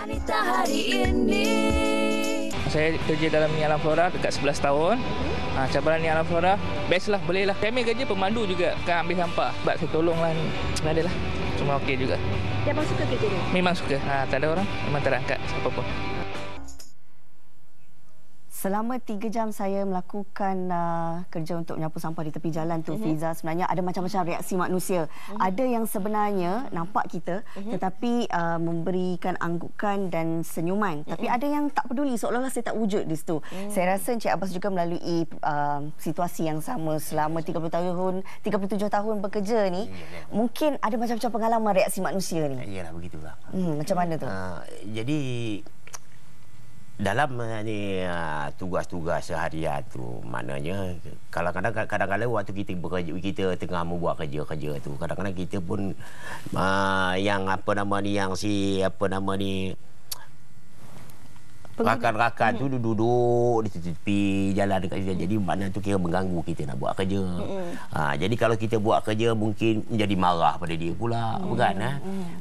Wanita hari ini. Saya kerja dalam Ni Alam Flora dekat 11 tahun. Cabaran Ni Alam Flora, best lah, boleh lah. Saya ambil kerja pemandu juga, kan ambil sampah. Sebab saya tolonglah ni. Adalah, semua okey juga. Dia abang suka kerja ni? Memang suka. Tak ada orang, memang tak ada angkat siapa pun. Selama 3 jam saya melakukan kerja untuk menyapu sampah di tepi jalan tu, Fiza, sebenarnya ada macam-macam reaksi manusia. Ada yang sebenarnya nampak kita tetapi memberikan anggukan dan senyuman. Tapi ada yang tak peduli, seolah-olah saya tak wujud di situ. Saya rasa Encik Abbas juga melalui situasi yang sama selama 37 tahun bekerja ni. Mungkin ada macam-macam pengalaman reaksi manusia ni. Iyalah, begitulah. Macam mana tu? Jadi dalam tugas-tugas seharian tu, maknanya kadang-kadang waktu kita bekerja, kita tengah membuat kerja tu, kadang-kadang kita pun yang rakan-rakan tu duduk di tepi jalan dekat situ. Jadi maknanya tu kira mengganggu kita nak buat kerja. Jadi kalau kita buat kerja mungkin menjadi marah pada dia pula, bukan?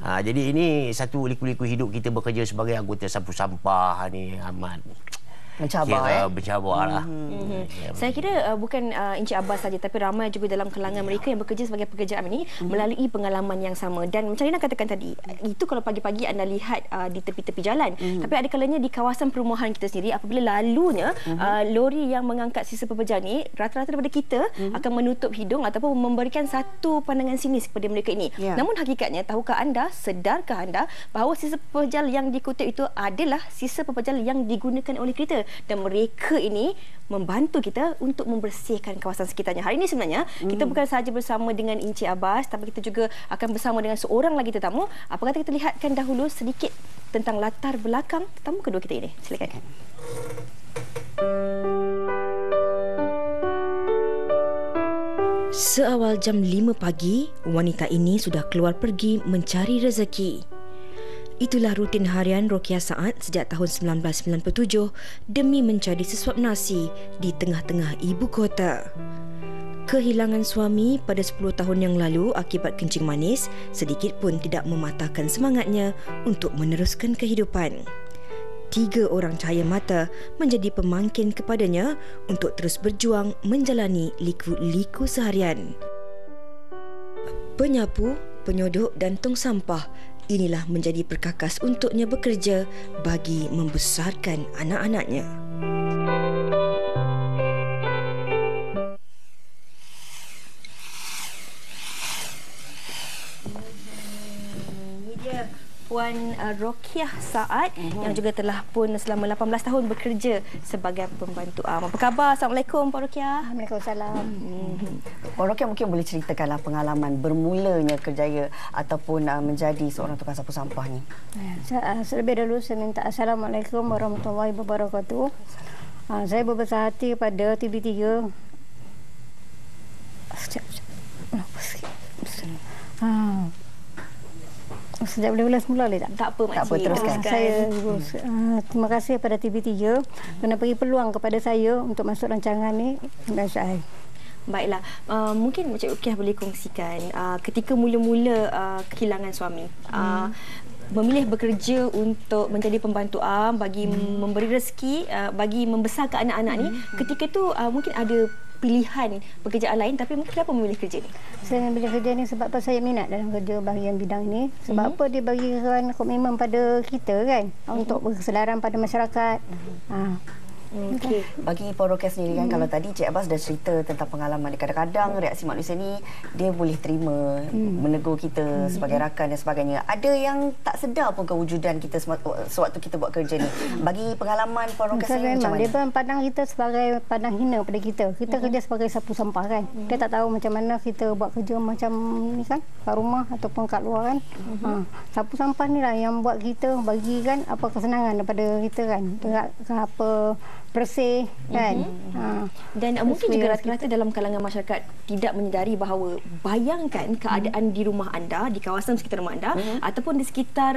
Jadi ini satu liku-liku hidup kita bekerja sebagai anggota sapu sampah ni amat mencabar, lah. Saya kira bukan Encik Abbas saja, tapi ramai juga dalam kalangan mereka yang bekerja sebagai pekerjaan ini melalui pengalaman yang sama. Dan macam Lina katakan tadi, itu kalau pagi-pagi anda lihat di tepi-tepi jalan. Tapi ada kalanya di kawasan perumahan kita sendiri, apabila lalunya lori yang mengangkat sisa pekerja ni, rata-rata daripada kita akan menutup hidung ataupun memberikan satu pandangan sinis kepada mereka ini. Namun hakikatnya, tahukah anda, sedarkah anda bahawa sisa pekerja yang dikutip itu adalah sisa pekerja yang digunakan oleh kita? Dan mereka ini membantu kita untuk membersihkan kawasan sekitarnya. Hari ini sebenarnya kita bukan sahaja bersama dengan Encik Abbas, tapi kita juga akan bersama dengan seorang lagi tetamu. Apa kata kita lihatkan dahulu sedikit tentang latar belakang tetamu kedua kita ini. Silakan. Seawal jam 5 pagi, wanita ini sudah keluar pergi mencari rezeki. Itulah rutin harian Rokiah Saad sejak tahun 1997 demi mencari sesuap nasi di tengah-tengah ibu kota. Kehilangan suami pada 10 tahun yang lalu akibat kencing manis sedikit pun tidak mematahkan semangatnya untuk meneruskan kehidupan. 3 orang cahaya mata menjadi pemangkin kepadanya untuk terus berjuang menjalani liku-liku seharian. Penyapu, penyodok dan tong sampah, inilah menjadi perkakas untuknya bekerja bagi membesarkan anak-anaknya. Ini dia Puan Rokiah Saad yang juga telah pun selama 18 tahun bekerja sebagai pembantu am. Apa khabar? Assalamualaikum Puan Rokiah. Waalaikumsalam. Puan Rokiah mungkin boleh ceritakanlah pengalaman bermulanya kerjaya ataupun menjadi seorang tukang sapu sampah ni. Selebih dahulu saya minta Assalamualaikum warahmatullahi wabarakatuh. Saya berbesar hati pada TV3. Sejak boleh semula boleh tak? Tak apa, Makcik. Tak apa, teruskan. Terima kasih pada TV3 kerana beri peluang kepada saya untuk masuk rancangan ni. Terima kasih. Baiklah, mungkin Encik Rokiah boleh kongsikan ketika mula-mula kehilangan suami, memilih bekerja untuk menjadi pembantu am bagi memberi rezeki, bagi membesarkan anak-anak ni. Ketika tu mungkin ada pilihan pekerjaan lain, tapi mungkin kenapa memilih kerja ni? Saya memilih kerja ni sebab apa saya minat dalam kerja bahagian bidang ini. Sebab apa dia bagikan komitmen pada kita kan, untuk berkesedaran pada masyarakat. Okey. Bagi Puan Rokiah sendiri kan, kalau tadi Cik Abbas dah cerita tentang pengalaman dia, kadang-kadang reaksi manusia ni dia boleh terima, menegur kita sebagai rakan dan sebagainya. Ada yang tak sedar pun kewujudan kita sewaktu kita buat kerja ni. Bagi pengalaman Puan Rokiah sendiri macam mana? Dia pandang kita sebagai pandang hina pada kita. Kita kerja sebagai sapu sampah kan. Dia tak tahu macam mana kita buat kerja macam ni kan, kat rumah ataupun kat luar kan. Sapu sampah ni lah yang buat kita bagi kan apa kesenangan daripada kita kan. Tengok apa bersih kan. Dan mungkin juga rata-rata dalam kalangan masyarakat tidak menyedari bahawa bayangkan keadaan di rumah anda, di kawasan sekitar rumah anda ataupun di sekitar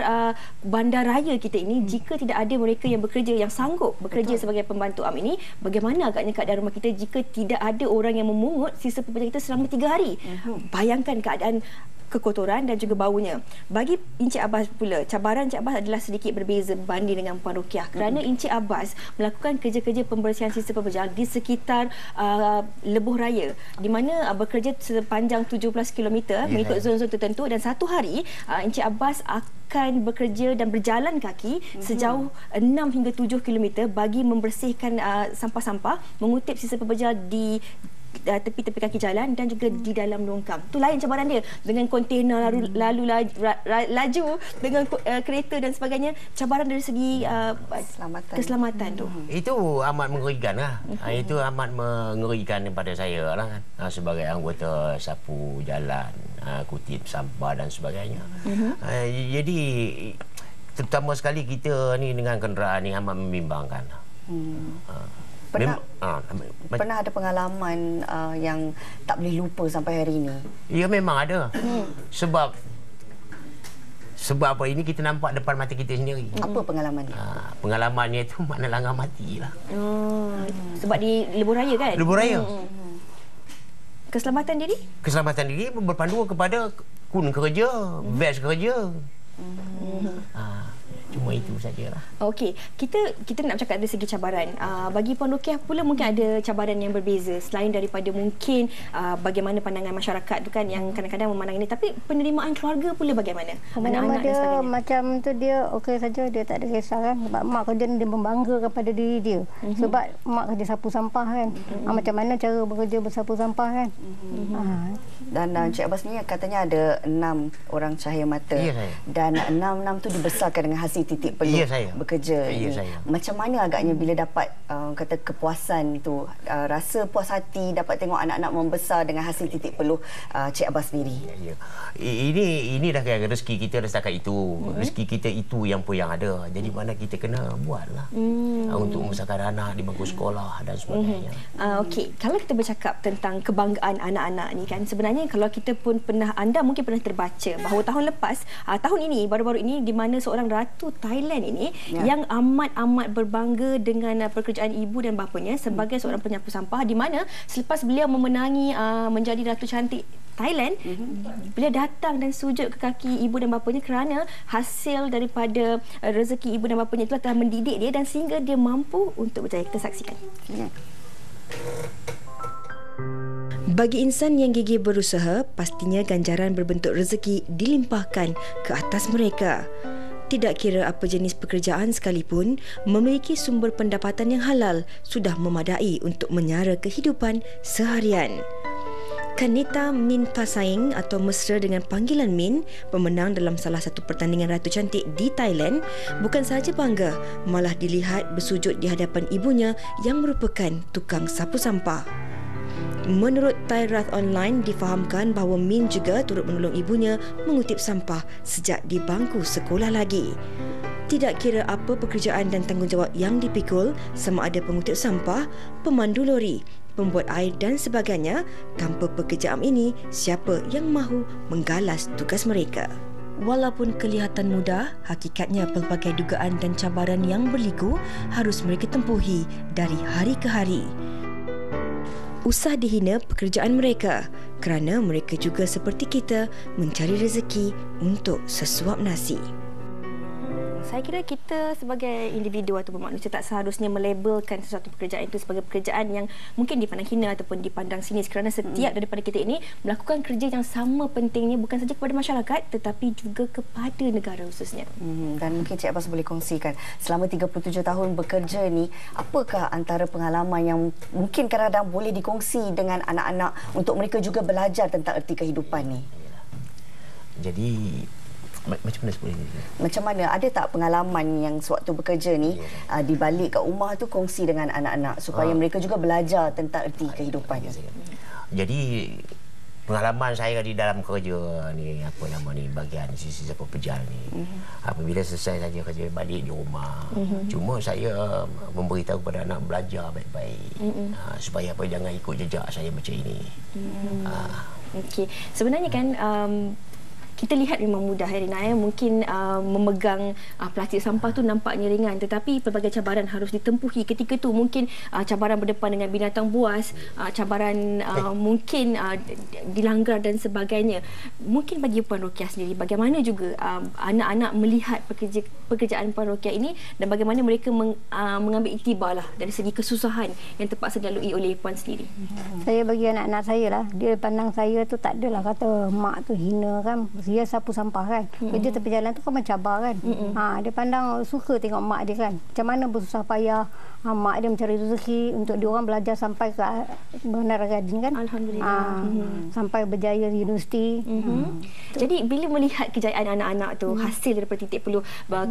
bandaraya kita ini, jika tidak ada mereka yang bekerja, yang sanggup bekerja sebagai pembantu am ini, bagaimana agaknya keadaan rumah kita jika tidak ada orang yang memungut sisa pekerja kita selama 3 hari. Bayangkan keadaan kekotoran dan juga baunya. Bagi Encik Abbas pula, cabaran Encik Abbas adalah sedikit berbeza berbanding dengan Puan Rukiah kerana Encik Abbas melakukan kerja-kerja pembersihan sisa peberjal di sekitar Lebuh Raya di mana bekerja sepanjang 17 km mengikut zon-zon tertentu, dan satu hari Encik Abbas akan bekerja dan berjalan kaki sejauh 6 hingga 7 km bagi membersihkan sampah-sampah, mengutip sisa peberjal di tepi-tepi kaki jalan dan juga di dalam longkang. Tu lain cabaran dia dengan kontena lalu laju dengan kereta dan sebagainya. Cabaran dari segi keselamatan tu. Itu amat mengerikan lah. Itu amat mengerikan kepada saya lah kan. Sebagai anggota sapu jalan, kutip sampah dan sebagainya. Jadi terutama sekali kita ni dengan kenderaan ni amat membimbangkan. Pernah ada pengalaman yang tak boleh lupa sampai hari ini? Ya, memang ada. Sebab apa ini kita nampak depan mata kita sendiri. Apa pengalamannya? Pengalamannya itu makna langgar mati lah. Sebab di Lebuh Raya kan? Lebuh Raya. Keselamatan diri? Keselamatan diri berpandu kepada kun kerja, vest kerja. Cuma itu sajalah. Okey, kita nak cakap dari segi cabaran. Bagi Puan Rukiah pula mungkin ada cabaran yang berbeza selain daripada mungkin bagaimana pandangan masyarakat tu kan yang kadang-kadang memandang ini, tapi penerimaan keluarga pula bagaimana? Anak-anak dia macam tu, dia okey saja, dia tak ada kisah kan. Sebab mak kerja dia membanggakan pada diri dia. Sebab mak kerja sapu sampah kan. Macam mana cara bekerja bersapu sampah kan. Dan Encik Abbas ni katanya ada 6 orang cahaya mata. Ya, saya. Dan 6 tu dibesarkan dengan hasil titik peluh bekerja ini. Macam mana agaknya bila dapat kata kepuasan tu, rasa puas hati dapat tengok anak-anak membesar dengan hasil titik peluh Encik Abbas sendiri? Ini dah kira rezeki kita dah setakat itu. Rezeki kita itu yang ada. Jadi mana kita kena buatlah untuk membesarkan anak di bangku sekolah dan sebagainya. Okey, kalau kita bercakap tentang kebanggaan anak-anak ni kan, sebenarnya kalau kita pun anda mungkin pernah terbaca bahawa tahun lepas, tahun ini baru-baru ini, di mana seorang ratu Thailand ini yang amat berbangga dengan pekerjaan ibu dan bapanya sebagai seorang penyapu sampah, di mana selepas beliau memenangi menjadi ratu cantik Thailand, beliau datang dan sujud ke kaki ibu dan bapanya kerana hasil daripada rezeki ibu dan bapanya itulah telah mendidik dia dan sehingga dia mampu untuk berjaya. Kita saksikan. Bagi insan yang gigih berusaha, pastinya ganjaran berbentuk rezeki dilimpahkan ke atas mereka. Tidak kira apa jenis pekerjaan sekalipun, memiliki sumber pendapatan yang halal sudah memadai untuk menyara kehidupan seharian. Kanita Min Pasaing atau mesra dengan panggilan Min, pemenang dalam salah satu pertandingan Ratu Cantik di Thailand, bukan sahaja bangga, malah dilihat bersujud di hadapan ibunya yang merupakan tukang sapu sampah. Menurut Thai Rath Online, difahamkan bahawa Min juga turut menolong ibunya mengutip sampah sejak di bangku sekolah lagi. Tidak kira apa pekerjaan dan tanggungjawab yang dipikul, sama ada pengutip sampah, pemandu lori, pembuat air dan sebagainya, tanpa pekerjaan ini, siapa yang mahu menggalas tugas mereka? Walaupun kelihatan mudah, hakikatnya pelbagai dugaan dan cabaran yang berliku harus mereka tempuhi dari hari ke hari. Usah dihina pekerjaan mereka kerana mereka juga seperti kita mencari rezeki untuk sesuap nasi. Saya kira kita sebagai individu ataupun manusia tak seharusnya melabelkan sesuatu pekerjaan itu sebagai pekerjaan yang mungkin dipandang hina ataupun dipandang sinis, kerana setiap daripada kita ini melakukan kerja yang sama pentingnya bukan saja kepada masyarakat tetapi juga kepada negara khususnya. Dan mungkin Cik Abbas boleh kongsikan selama 37 tahun bekerja ni, apakah antara pengalaman yang mungkin kadang-kadang boleh dikongsi dengan anak-anak untuk mereka juga belajar tentang erti kehidupan ni? Jadi macam mana sebenarnya? Macam mana, ada tak pengalaman yang sewaktu bekerja ni di balik kat rumah tu kongsi dengan anak-anak supaya mereka juga belajar tentang erti kehidupan? Jadi pengalaman saya di dalam kerja ni, apa nama ni, bahagian sisi sapu peberjal ni, apabila selesai saja kerja balik di rumah, cuma saya memberitahu kepada anak belajar baik-baik, supaya apa, jangan ikut jejak saya macam ini. Okey, sebenarnya kan kita lihat memang mudah Rina, mungkin memegang plastik sampah tu nampaknya ringan, tetapi pelbagai cabaran harus ditempuhi ketika tu. Mungkin cabaran berdepan dengan binatang buas, cabaran mungkin dilanggar dan sebagainya. Mungkin bagi Puan Rokiah sendiri, bagaimana juga anak-anak melihat pekerjaan Puan Rokiah ini dan bagaimana mereka mengambil iktibar lah dari segi kesusahan yang terpaksa dilalui oleh Puan sendiri? Saya bagi anak-anak saya lah, dia pandang saya tu tak adalah kata mak tu hina kan, dia sapu sampah kan. Kerja tepi jalan tu kan mencabar kan. Dia pandang suka tengok mak dia kan, macam mana bersusah payah mak dia mencari rezeki untuk diorang belajar sampai ke Menara Gading kan. Alhamdulillah. Sampai berjaya di universiti. Jadi bila melihat kejayaan anak-anak tu, hasil daripada Titik Peluh,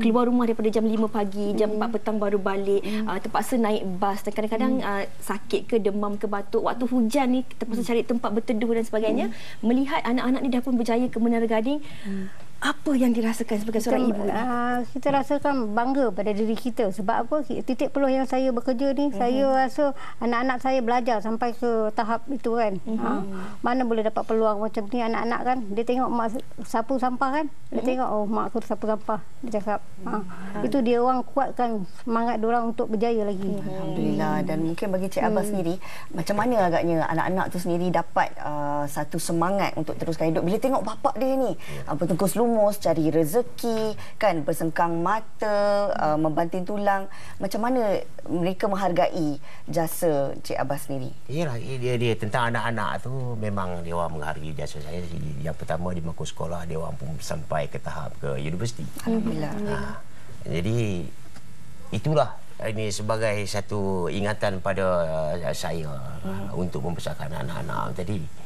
keluar rumah daripada jam 5 pagi, jam 4 petang baru balik, terpaksa naik bas dan kadang-kadang sakit ke demam ke batuk, waktu hujan ni terpaksa cari tempat berteduh dan sebagainya. Melihat anak-anak ni dah pun berjaya ke Menara Gading, apa yang dirasakan sebagai seorang ibu? Kita rasakan bangga pada diri kita. Sebab apa? Titik Peluh yang saya bekerja ni, saya rasa anak-anak saya belajar sampai ke tahap itu kan. Mana boleh dapat peluang macam ni anak-anak kan. Dia tengok mak sapu sampah kan. Dia tengok, oh mak aku sapu sampah. Dia cakap. Itu dia orang kuatkan semangat dia orang untuk berjaya lagi. Alhamdulillah. Dan mungkin bagi Cik Abah sendiri, macam mana agaknya anak-anak tu sendiri dapat satu semangat untuk teruskan hidup bila tengok bapak dia ni bertungkus lumus, cari rezeki kan, bersengkang mata, membanting tulang. Macam mana mereka menghargai jasa Cik Abah sendiri? Iyalah, dia tentang anak-anak tu memang dia orang menghargai jasa saya. Yang pertama di bangku sekolah, dia orang pun sampai ke tahap ke universiti. Alhamdulillah. Jadi itulah ini sebagai satu ingatan pada saya untuk membesarkan anak-anak tadi.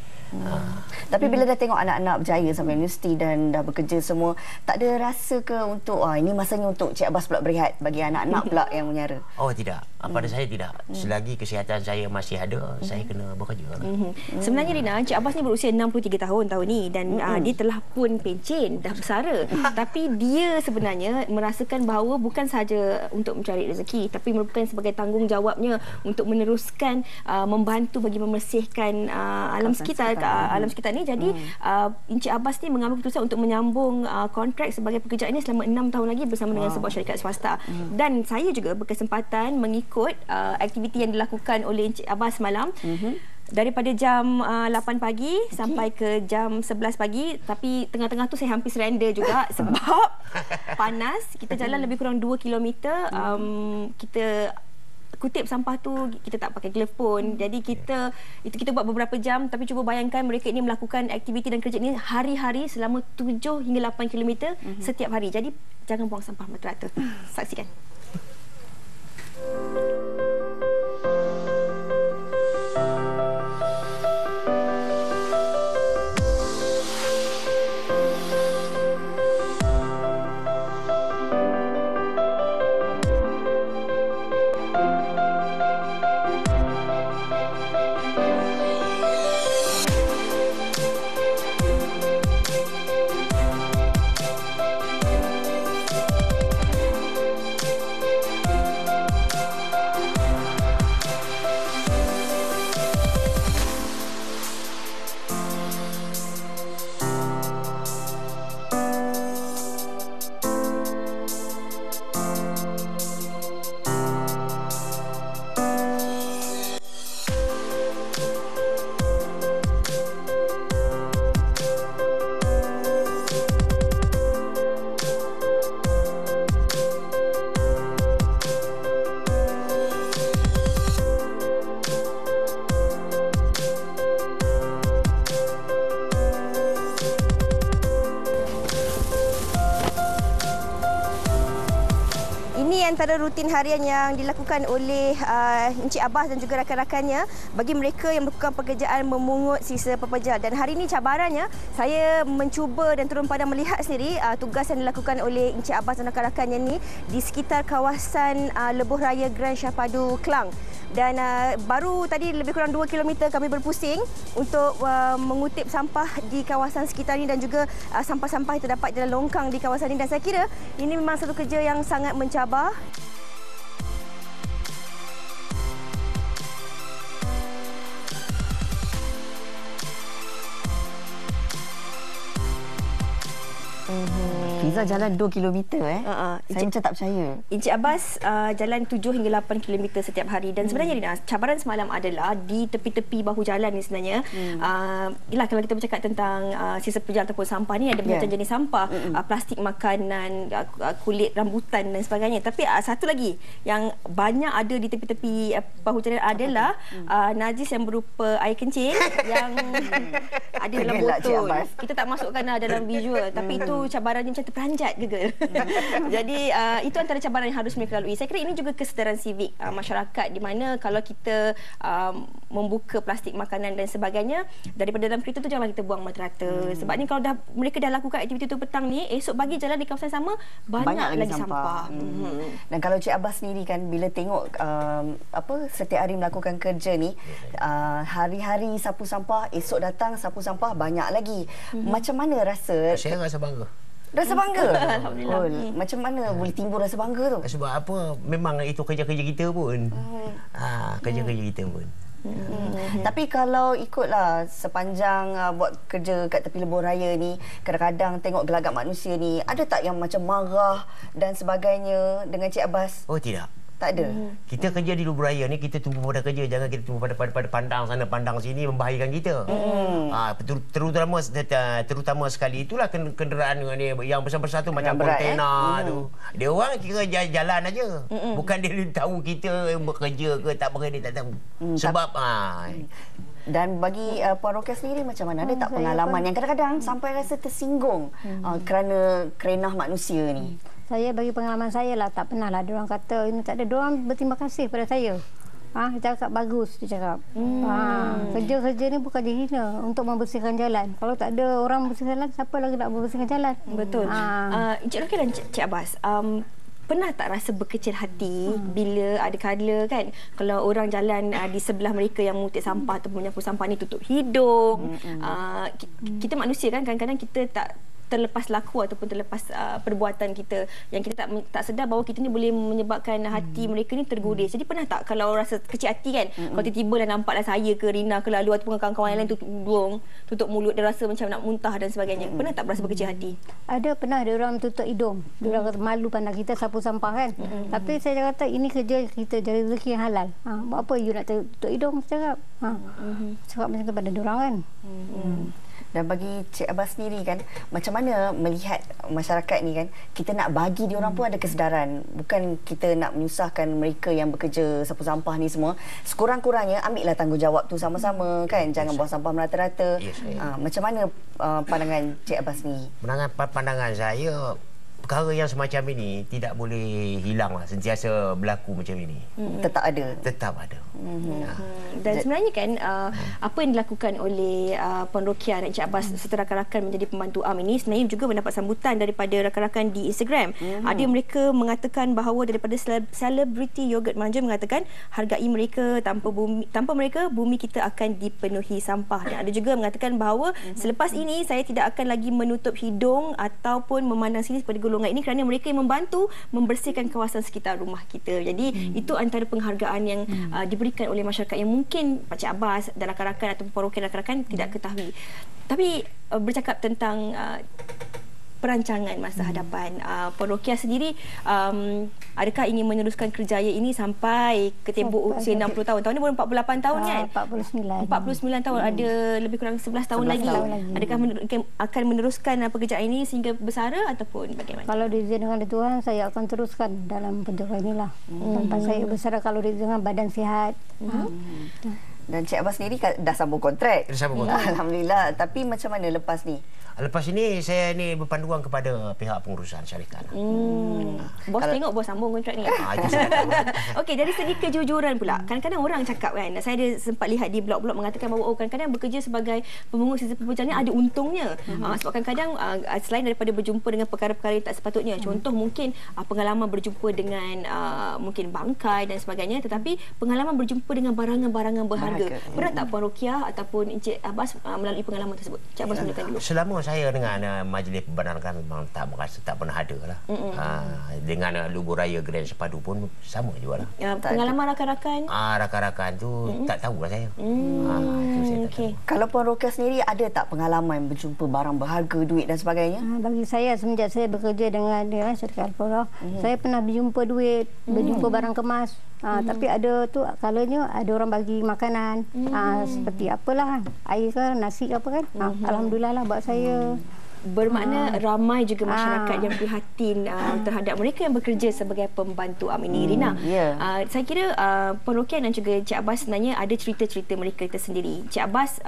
Tapi bila dah tengok anak-anak berjaya sampai universiti dan dah bekerja semua, tak ada rasa ke untuk ini masanya untuk Cik Abbas pula berehat bagi anak-anak pula yang menyara? Oh tidak, pada saya tidak. Selagi kesihatan saya masih ada, saya kena bekerja. Sebenarnya Rina, Cik Abbas ni berusia 63 tahun ni dan dia telah pun pencen, dah bersara. Tapi dia sebenarnya merasakan bahawa bukan sahaja untuk mencari rezeki, tapi merupakan sebagai tanggungjawabnya untuk meneruskan membantu bagi membersihkan alam sekitar ni. Jadi Encik Abbas ni mengambil keputusan untuk menyambung kontrak sebagai pekerjaannya selama 6 tahun lagi bersama dengan sebuah syarikat swasta. Dan saya juga berkesempatan mengikut aktiviti yang dilakukan oleh Encik Abbas semalam. Daripada jam 8 pagi sampai ke jam 11 pagi. Tapi tengah-tengah tu saya hampir surrender juga sebab panas. Kita jalan lebih kurang 2 kilometer. Kita kutip sampah tu kita tak pakai glove pun. Jadi kita buat beberapa jam, tapi cuba bayangkan mereka ini melakukan aktiviti dan kerja ini hari-hari selama 7 hingga 8 km setiap hari. Jadi jangan buang sampah merata-rata. Saksikan. Antara rutin harian yang dilakukan oleh Encik Abbas dan juga rakan-rakannya bagi mereka yang melakukan pekerjaan memungut sisa pepejal. Dan hari ini cabarannya, saya mencuba dan turun padang melihat sendiri tugas yang dilakukan oleh Encik Abbas dan rakan-rakannya ni di sekitar kawasan Lebuh Raya Grand Syahpadu Klang. Dan baru tadi lebih kurang 2 km kami berpusing untuk mengutip sampah di kawasan sekitar ini dan juga sampah-sampah yang terdapat dalam longkang di kawasan ini. Dan saya kira ini memang satu kerja yang sangat mencabar. Fiza jalan 2 km Saya macam tak percaya. Encik Abbas jalan 7 hingga 8 km setiap hari. Dan sebenarnya Rina, cabaran semalam adalah di tepi-tepi bahu jalan ni sebenarnya. Yalah, kalau kita bercakap tentang sisa perjalanan ataupun sampah ni, ada macam jenis sampah, plastik makanan, kulit rambutan dan sebagainya. Tapi satu lagi yang banyak ada di tepi-tepi bahu jalan adalah najis yang berupa air kencing yang ada dalam botol. Kita tak masukkan dalam visual, tapi itu cabarannya macam terperanjat gegel. Jadi itu antara cabaran yang harus mereka lalui. Saya kira ini juga kesedaran sivik masyarakat, di mana kalau kita membuka plastik makanan dan sebagainya daripada dalam kereta tu, janganlah kita buang merata-rata. Sebab ni kalau mereka dah lakukan aktiviti tu petang ni, esok pagi jalan di kawasan sama banyak lagi sampah. Dan kalau Cik Abbas sendiri kan, bila tengok setiap hari melakukan kerja ni, hari-hari sapu sampah, esok datang sapu sampah banyak lagi. Macam mana rasa? Saya rasa bangga. Rasa bangga? Alhamdulillah. Macam mana boleh timbul rasa bangga tu? Sebab apa? Memang itu kerja-kerja kita pun. Kerja-kerja kita pun. Tapi kalau ikutlah sepanjang buat kerja kat tepi lebuh raya ni, kadang-kadang tengok gelagak manusia ni, ada tak yang macam marah dan sebagainya dengan Cik Abbas? Oh, tidak. Tak ada. Kita kerja di lebuh raya ni, kita tumpu pada kerja, jangan kita tumpu pada pandang sana pandang sini, membahayakan kita. Terutama sekali itulah kenderaan ni yang besar-besar tu, macam kontena tu. Dia orang kira jalan aja. Bukan dia tahu kita bekerja ke tak bekerja, dia tak tahu. Sebab dan bagi Puan Rokia sendiri macam mana? Ada tak pengalaman yang kadang-kadang sampai rasa tersinggung kerana kerenah manusia ni? Saya bagi pengalaman saya lah, tak pernah lah diorang kata ini tak ada. Diorang berterima kasih pada saya. Dia cakap bagus, dia cakap. Kerja-kerja ni bukan je hina untuk membersihkan jalan. Kalau tak ada orang bersihkan jalan, siapa lagi nak membersihkan jalan? Betul. Encik Rokia dan Cik Abbas, pernah tak rasa berkecil hati bila ada kala kan, kalau orang jalan di sebelah mereka yang mengutip sampah atau menyapu sampah ni tutup hidung? Kita manusia kan, kadang-kadang kita tak terlepas laku ataupun terlepas perbuatan kita, yang kita tak sedar bahawa kita ni boleh menyebabkan hati mereka ni tergores. Jadi pernah tak kalau rasa kecil hati kan, kalau tiba-tiba dah nampaklah saya ke Rina ke lalu ataupun kawan-kawan yang lain tutup hidung, tutup mulut, dan rasa macam nak muntah dan sebagainya. Pernah tak berasa berkecil hati? Pernah ada orang tutup hidung. Dia orang kata malu pandang kita sapu sampah kan. Tapi saya cakap ini kerja kita, jadi rezeki yang halal. Buat apa you nak tutup hidung? Saya cakap. Cakap macam kepada dia orang kan. Dan bagi Cik Abbas sendiri kan, macam mana melihat masyarakat ni kan, kita nak bagi dia orang pun ada kesedaran. Bukan kita nak menyusahkan mereka yang bekerja sapu sampah ni semua. Sekurang-kurangnya ambillah tanggungjawab tu sama-sama kan. Jangan buang sampah merata-rata. Macam mana pandangan Cik Abbas ni? Pandangan saya, perkara yang semacam ini tidak boleh hilang lah, sentiasa berlaku macam ini. Tetap ada. Tetap ada. Dan sebenarnya kan apa yang dilakukan oleh Puan Rokia dan Encik Abbas serta rakan-rakan menjadi pembantu am ini sebenarnya juga mendapat sambutan daripada rakan-rakan di Instagram. Ada mereka mengatakan bahawa daripada selebriti yogurt manja mengatakan hargai mereka, tanpa mereka bumi kita akan dipenuhi sampah. Dan ada juga mengatakan bahawa selepas ini saya tidak akan lagi menutup hidung ataupun memandang sini seperti golongan ini kerana mereka yang membantu membersihkan kawasan sekitar rumah kita. Jadi itu antara penghargaan yang diberikan oleh masyarakat yang mungkin Pak Cik Abbas dan rakan-rakan atau Puan Rokia dan rakan-rakan tidak ketahui. Tapi bercakap tentang perancangan masa hadapan, Puan Rokia sendiri adakah ingin meneruskan kerjaya ini sampai ke tembok usia 60 tahun? Tahun ni baru 48 tahun kan? 49 tahun, ada lebih kurang 11 tahun lagi. Adakah akan meneruskan pekerjaan ini sehingga bersara ataupun bagaimana? Kalau diizinkan oleh Tuhan, saya akan teruskan dalam pekerjaan inilah. Sampai saya bersara kalau diizinkan badan sihat. Dan Cik Abbas sendiri dah sambung kontrak. Alhamdulillah. Tapi macam mana lepas ni? Lepas ini saya ni berpanduan kepada pihak pengurusan syarikat. Bos tengok bos sambung kontrak ni. Okey, dari segi kejujuran pula. Kadang-kadang orang cakap kan, saya ada sempat lihat di blog-blog mengatakan bahawa kadang-kadang bekerja sebagai pemungut sisa perjalanan ada untungnya. Sebab kadang-kadang selain daripada berjumpa dengan perkara-perkara yang tak sepatutnya, contoh mungkin pengalaman berjumpa dengan mungkin bangkai dan sebagainya, tetapi pengalaman berjumpa dengan barangan-barangan berharga. Pernah tak Puan Rokia ataupun Encik Abbas melalui pengalaman tersebut? Cik Abbas mulakan dulu. Selama saya dengan majlis pembenaran memang tak merasa tak pernah ada lah. Dengan Lubu Raya Grand Sepadu pun sama juga lah. Pengalaman rakan-rakan? Rakan-rakan tu tak tahulah saya. Itu saya tak tahu. Kalau Puan Rokia sendiri ada tak pengalaman berjumpa barang berharga, duit dan sebagainya? Bagi saya semenjak saya bekerja dengan syarikat Al-Farah, saya pernah berjumpa duit, berjumpa barang kemas. Tapi ada tu kalanya ada orang bagi makanan seperti apalah kan, air ke nasi ke apa kan. Alhamdulillah lah buat saya. Bermakna ramai juga masyarakat yang prihatin terhadap mereka yang bekerja sebagai pembantu am ini, Rina. Saya kira Puan Rokia dan juga Encik Abbas sebenarnya ada cerita-cerita mereka tersendiri. Encik Abbas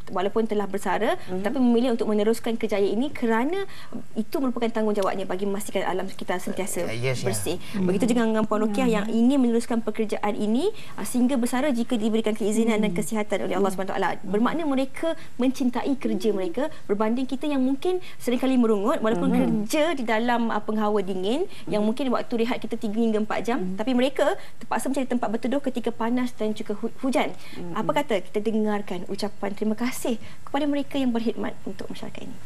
walaupun telah bersara tapi memilih untuk meneruskan kerjaya ini kerana itu merupakan tanggungjawabnya bagi memastikan alam sekitar sentiasa bersih. Begitu juga dengan Puan Rokia yang ingin meneruskan pekerjaan ini sehingga bersara jika diberikan keizinan dan kesihatan oleh Allah SWT. Bermakna mereka mencintai kerja mereka berbanding kita yang mungkin seringkali merungut walaupun kerja di dalam penghawa dingin yang mungkin waktu rehat kita 3 hingga 4 jam, tapi mereka terpaksa mencari tempat berteduh ketika panas dan juga hujan. Apa kata kita dengarkan ucapan terima kasih kepada mereka yang berkhidmat untuk masyarakat ini.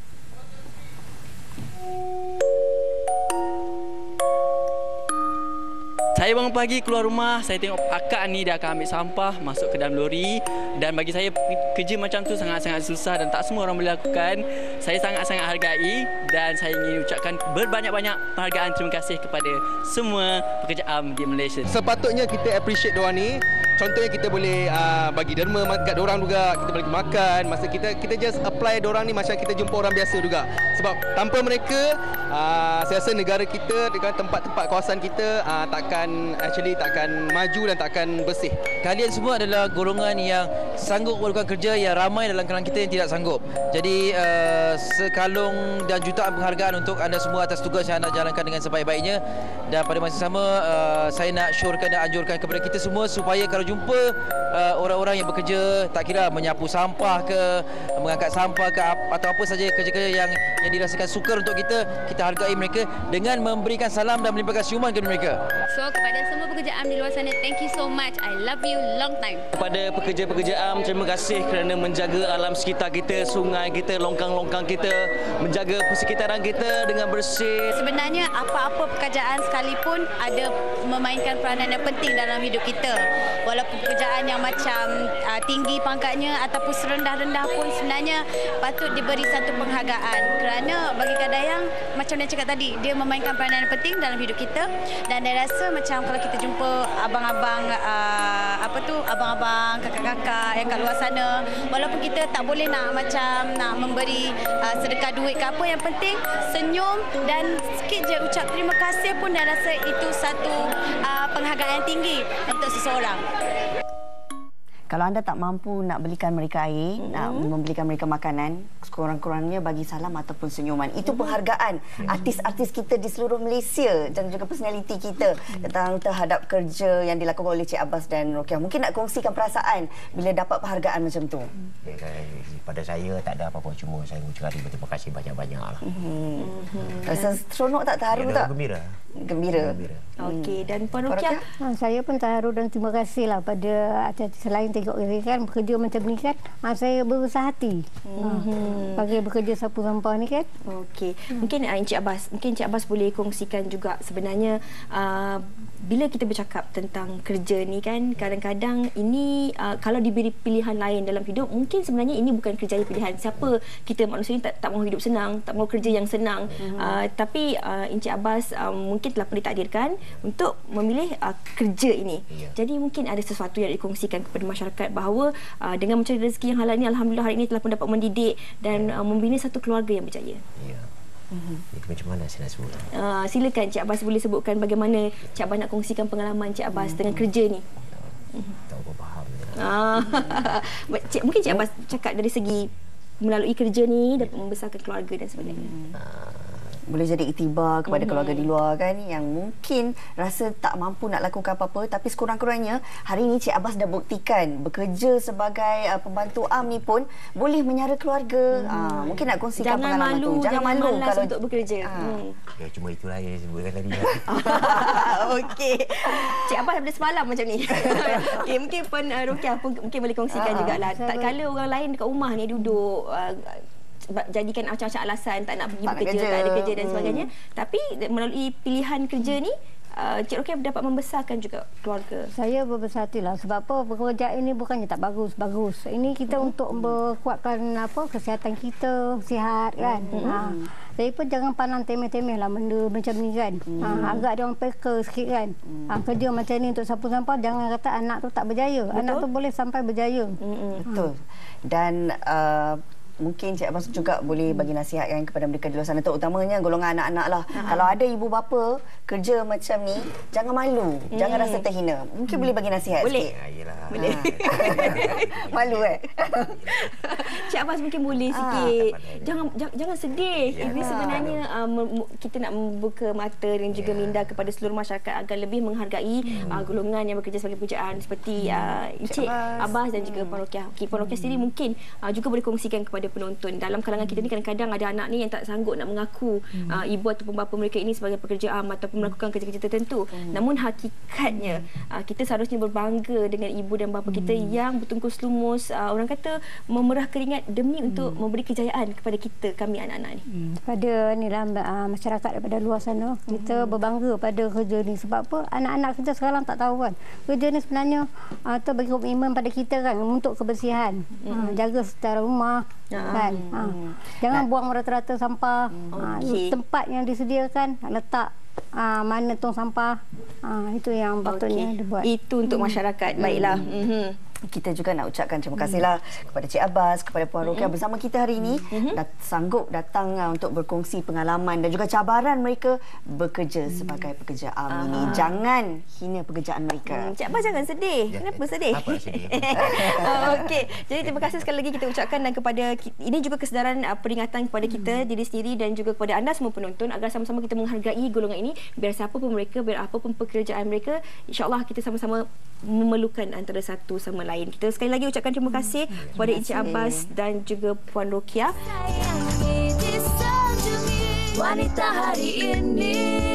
Saya bangun pagi keluar rumah, saya tengok akak ni dia akan ambil sampah masuk ke dalam lori, dan bagi saya kerja macam tu sangat-sangat susah dan tak semua orang boleh lakukan. Saya sangat-sangat hargai dan saya ingin ucapkan berbanyak-banyak penghargaan terima kasih kepada semua pekerja am di Malaysia. Sepatutnya kita appreciate diorang ni. Contohnya kita boleh bagi derma kat diorang juga, kita boleh makan. Masa kita just apply diorang ni macam kita jumpa orang biasa juga. Sebab tanpa mereka saya rasa negara kita dengan tempat-tempat kawasan kita takkan maju dan takkan bersih. Kalian semua adalah golongan yang sanggup melakukan kerja yang ramai dalam kalangan kita yang tidak sanggup. Jadi sekalung dan jutaan penghargaan untuk anda semua atas tugas yang anda jalankan dengan sebaik-baiknya. Dan pada masa sama saya nak syorkan dan anjurkan kepada kita semua supaya kalau jumpa orang-orang yang bekerja, tak kira menyapu sampah ke, mengangkat sampah ke, atau apa saja kerja-kerja yang dirasakan sukar untuk kita hargai mereka dengan memberikan salam dan melimpahkan ciuman kepada mereka. So kepada semua pekerja am di luar sana, thank you so much. I love you long time. Kepada pekerja-pekerja am, terima kasih kerana menjaga alam sekitar kita, sungai kita, longkang-longkang kita, menjaga persekitaran kita dengan bersih. Sebenarnya apa-apa pekerjaan sekalipun ada memainkan peranan yang penting dalam hidup kita. Walaupun pekerjaan yang macam tinggi pangkatnya ataupun serendah-rendah pun sebenarnya patut diberi satu penghargaan. Kerana bagi Kadayang, macam dia cakap tadi, dia memainkan peranan yang penting dalam hidup kita. Dan saya rasa macam kalau kita jumpa abang-abang abang-abang, kakak-kakak yang kat luar sana, walaupun kita tak boleh nak memberi sedekah duit ke apa, yang penting senyum dan sikit je ucap terima kasih pun saya rasa itu satu penghargaan yang tinggi untuk seseorang. Kalau anda tak mampu nak belikan mereka air, nak membelikan mereka makanan, sekurang-kurangnya bagi salam ataupun senyuman. Itu penghargaan artis-artis kita di seluruh Malaysia dan juga personaliti kita tentang terhadap kerja yang dilakukan oleh Cik Abbas dan Rokia. Mungkin nak kongsikan perasaan bila dapat penghargaan macam tu. Pada saya tak ada apa-apa, cuma saya mengucapkan terima kasih banyak-banyak lah. Rasa seronok tak, terharu tak? Gembira. Okey, dan Puan Rokia? Saya pun terharu dan terima kasihlah pada artis lain tengok kan bekerja macam ni kan. Saya berusaha hati bagi bekerja sapu sampah ni kan. Okey, mungkin Encik Abbas boleh kongsikan juga sebenarnya bila kita bercakap tentang kerja ni kan, kadang-kadang ini kalau diberi pilihan lain dalam hidup, mungkin sebenarnya ini bukan kerjaya pilihan. Siapa kita manusia ni tak mahu hidup senang, tak mahu kerja yang senang. Tapi Encik Abbas mungkin telah ditakdirkan untuk memilih kerja ini. Jadi mungkin ada sesuatu yang dikongsikan kepada masyarakat bahawa dengan mencari rezeki yang halal ini, alhamdulillah hari ini telah pun dapat mendidik dan membina satu keluarga yang berjaya. Itu macam mana saya nak sebut? Silakan Cik Abbas boleh sebutkan bagaimana Cik Abbas nak kongsikan pengalaman Cik Abbas dengan kerja ni. Tak apa faham. Mungkin Cik Abbas cakap dari segi melalui kerja ni dapat membesarkan keluarga dan sebagainya. Boleh jadi iktibar kepada keluarga di luar kan, yang mungkin rasa tak mampu nak lakukan apa-apa, tapi sekurang-kurangnya hari ini Cik Abbas dah buktikan bekerja sebagai pembantu am ni pun boleh menyara keluarga. Mungkin nak kongsikan pengalaman tu. Jangan malu kalau untuk bekerja. Ya, cuma itulah yang saya sebutkan tadi. Okey. Cik Abbas daripada semalam macam ni. Okey, mungkin Puan Rokia pun mungkin boleh kongsikan jugalah. Tak kala orang lain dekat rumah ni duduk jadikan macam-macam alasan tak nak pergi Tak nak bekerja, kerja. tak ada kerja dan sebagainya. Tapi melalui pilihan kerja ni, Cik Rokia dapat membesarkan juga keluarga. Saya berbesar hatilah sebab apa, pekerjaan ini bukannya tak bagus. Ini kita untuk berkuatkan kesihatan kita, sihat kan. Saya pun jangan pandang temeh-temeh lah benda macam ni kan. Agak dia orang peka sikit kan. Kerja macam ni untuk sapu sampah, jangan kata anak tu tak berjaya. Betul. Anak tu boleh sampai berjaya. Betul. Dan mungkin Cik Abbas juga boleh bagi nasihat kan kepada mereka di luar sana, terutamanya golongan anak-anak lah. Kalau ada ibu bapa kerja macam ni, jangan malu, jangan rasa terhina. Mungkin boleh bagi nasihat Boleh. sikit. Boleh. Malu Cik Abbas mungkin boleh sikit. Jangan sedih. Ini sebenarnya kita nak membuka mata dan juga minda kepada seluruh masyarakat agar lebih menghargai golongan yang bekerja sebagai pekerjaan seperti Encik Abbas dan juga Puan Rokia. Puan Rokia sendiri mungkin juga boleh kongsikan kepada penonton. Dalam kalangan kita ni kadang-kadang ada anak ni yang tak sanggup nak mengaku ibu ataupun bapa mereka ini sebagai pekerja am ataupun melakukan kerja-kerja tertentu. Namun hakikatnya kita seharusnya berbangga dengan ibu dan bapa kita yang bertungkus lumus, orang kata memerah keringat demi untuk memberi kejayaan kepada kita, kami anak-anak ni. Pada inilah masyarakat daripada luar sana, kita berbangga pada kerja ni sebab apa, anak-anak kita sekarang tak tahu kan. Kerja ni sebenarnya tu bagi komitmen pada kita kan untuk kebersihan. Jaga secara rumah kan. Jangan buang rata-rata sampah. Tempat yang disediakan letak mana tong sampah. Itu yang patutnya dibuat. Itu untuk masyarakat. Baiklah. Kita juga nak ucapkan terima kasihlah kepada Cik Abbas, kepada Puan Rokia bersama kita hari ini, sanggup datang untuk berkongsi pengalaman dan juga cabaran mereka bekerja sebagai pekerja am ini. Jangan hina pekerjaan mereka. Cik Abbas jangan sedih. Kenapa sedih? Apa sedih? Okey. Jadi terima kasih sekali lagi kita ucapkan, dan kepada ini juga kesedaran peringatan kepada kita diri sendiri dan juga kepada anda semua penonton agar sama-sama kita menghargai golongan ini, biar siapa pun mereka, biar apa pun pekerjaan mereka, insya-Allah kita sama-sama memerlukan antara satu sama lain. Kita sekali lagi ucapkan terima kasih kepada Encik Abbas dan juga Puan Rokia. Wanita hari ini.